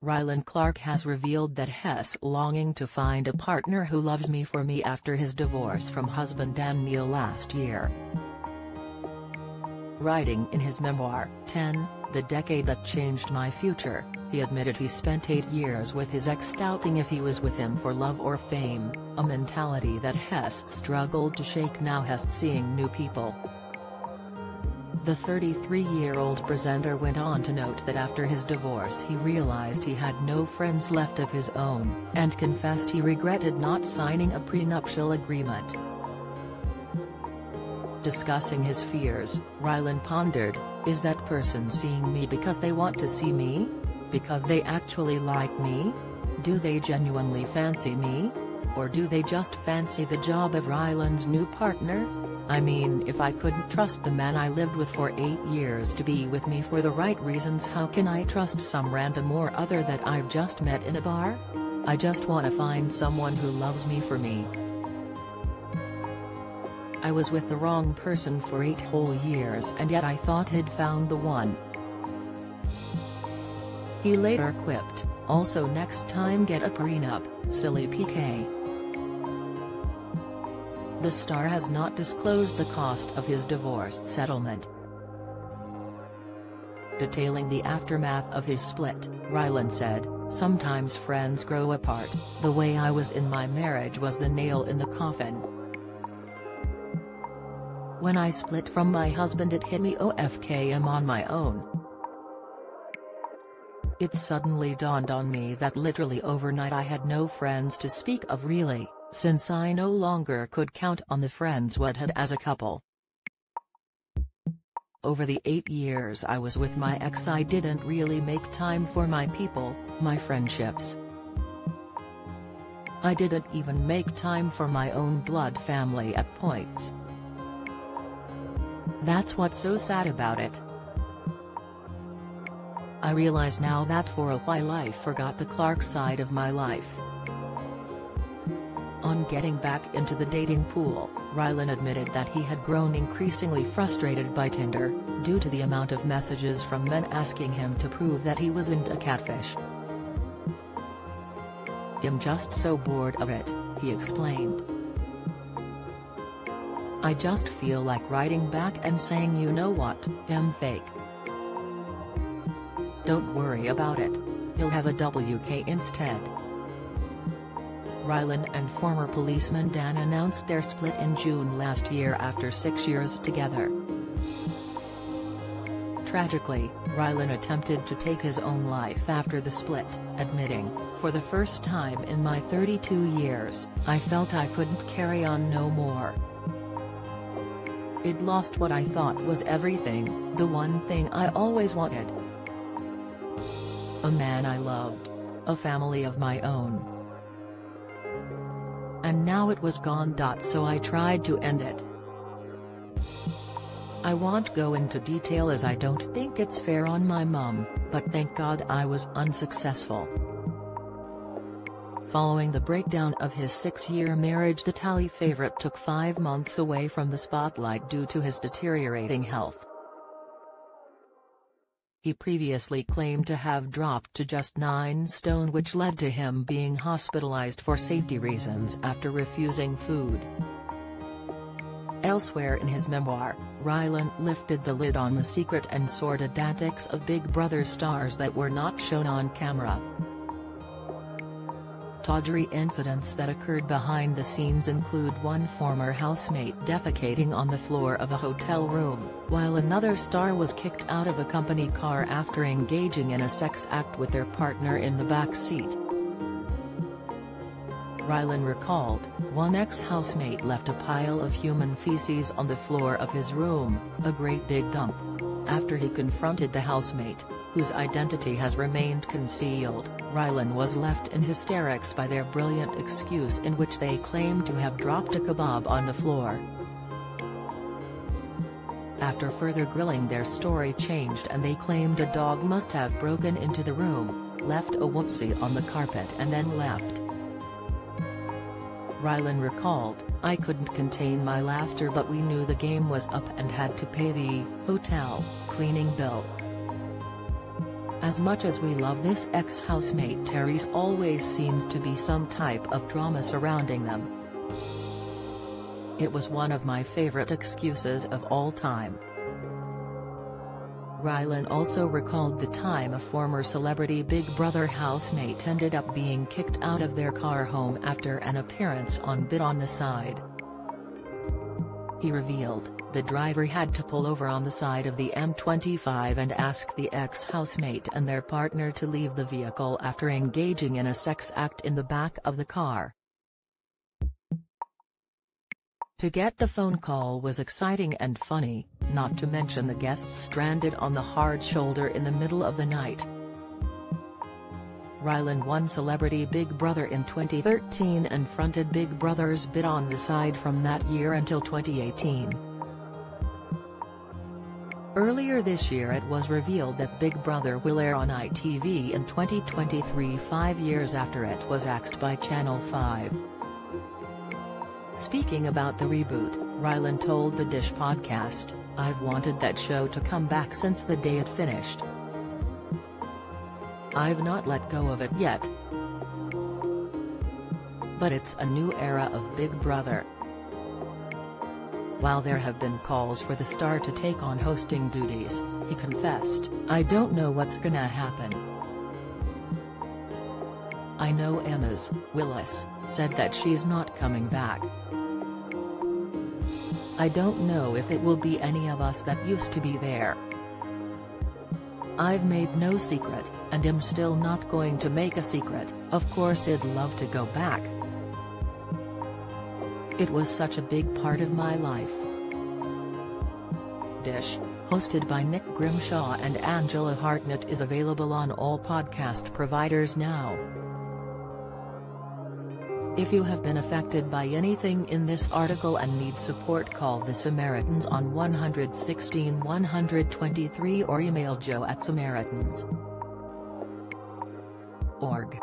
Rylan Clark has revealed that he's longing to find a partner who loves me for me after his divorce from husband Clark-Neal last year. Writing in his memoir, 10, The Decade That Changed My Future, he admitted he spent 8 years with his ex, doubting if he was with him for love or fame, a mentality that he's struggled to shake now he's seeing new people. The 33-year-old presenter went on to note that after his divorce he realized he had no friends left of his own, and confessed he regretted not signing a prenuptial agreement. Discussing his fears, Rylan pondered, "Is that person seeing me because they want to see me? Because they actually like me? Do they genuinely fancy me? Or do they just fancy the job of Rylan's new partner? I mean, if I couldn't trust the man I lived with for 8 years to be with me for the right reasons, how can I trust some random or other that I've just met in a bar? I just want to find someone who loves me for me. I was with the wrong person for 8 whole years and yet I thought I'd found the one." He later quipped, "Also next time get a prenup, silly PK." The star has not disclosed the cost of his divorce settlement. Detailing the aftermath of his split, Rylan said, "Sometimes friends grow apart. The way I was in my marriage was the nail in the coffin. When I split from my husband it hit me, I'm on my own. It suddenly dawned on me that literally overnight I had no friends to speak of really, since I no longer could count on the friends we'd had as a couple. Over the 8 years I was with my ex I didn't really make time for my people, my friendships. I didn't even make time for my own blood family at points. That's what's so sad about it. I realize now that for a while I forgot the Clark side of my life." On getting back into the dating pool, Rylan admitted that he had grown increasingly frustrated by Tinder, due to the amount of messages from men asking him to prove that he wasn't a catfish. "I'm just so bored of it," he explained. "I just feel like writing back and saying, you know what, I'm fake. Don't worry about it. He'll have a WK instead." Rylan and former policeman Dan announced their split in June last year after 6 years together. Tragically, Rylan attempted to take his own life after the split, admitting, "For the first time in my 32 years, I felt I couldn't carry on no more. I'd lost what I thought was everything, the one thing I always wanted. A man I loved. A family of my own. And now it was gone. So I tried to end it. I won't go into detail as I don't think it's fair on my mum, but thank God I was unsuccessful." Following the breakdown of his 6-year marriage, the Tally favorite took 5 months away from the spotlight due to his deteriorating health. He previously claimed to have dropped to just 9 stone, which led to him being hospitalized for safety reasons after refusing food. Elsewhere in his memoir, Rylan lifted the lid on the secret and sordid antics of Big Brother stars that were not shown on camera. Tawdry incidents that occurred behind the scenes include one former housemate defecating on the floor of a hotel room, while another star was kicked out of a company car after engaging in a sex act with their partner in the back seat. Rylan recalled, one ex-housemate left a pile of human feces on the floor of his room, a great big dump. After he confronted the housemate, whose identity has remained concealed, Rylan was left in hysterics by their brilliant excuse in which they claimed to have dropped a kebab on the floor. After further grilling, their story changed and they claimed a dog must have broken into the room, left a whoopsie on the carpet and then left. Rylan recalled, I couldn't contain my laughter, but we knew the game was up and had to pay the hotel cleaning bill. As much as we love this ex-housemate, Terry's always seems to be some type of drama surrounding them. It was one of my favorite excuses of all time. Rylan also recalled the time a former celebrity Big Brother housemate ended up being kicked out of their car home after an appearance on Bit on the Side. He revealed, the driver had to pull over on the side of the M25 and ask the ex-housemate and their partner to leave the vehicle after engaging in a sex act in the back of the car. To get the phone call was exciting and funny, not to mention the guests stranded on the hard shoulder in the middle of the night. Rylan won Celebrity Big Brother in 2013 and fronted Big Brother's Bit on the Side from that year until 2018. Earlier this year it was revealed that Big Brother will air on ITV in 2023, 5 years after it was axed by Channel 5. Speaking about the reboot, Rylan told the Dish podcast, "I've wanted that show to come back since the day it finished. I've not let go of it yet. But it's a new era of Big Brother." While there have been calls for the star to take on hosting duties, he confessed, "I don't know what's gonna happen. I know Emma's, Willis, said that she's not coming back. I don't know if it will be any of us that used to be there. I've made no secret, and am still not going to make a secret, of course I'd love to go back. It was such a big part of my life." Dish, hosted by Nick Grimshaw and Angela Hartnett, is available on all podcast providers now. If you have been affected by anything in this article and need support, call the Samaritans on 116 123 or email joe@samaritans.org.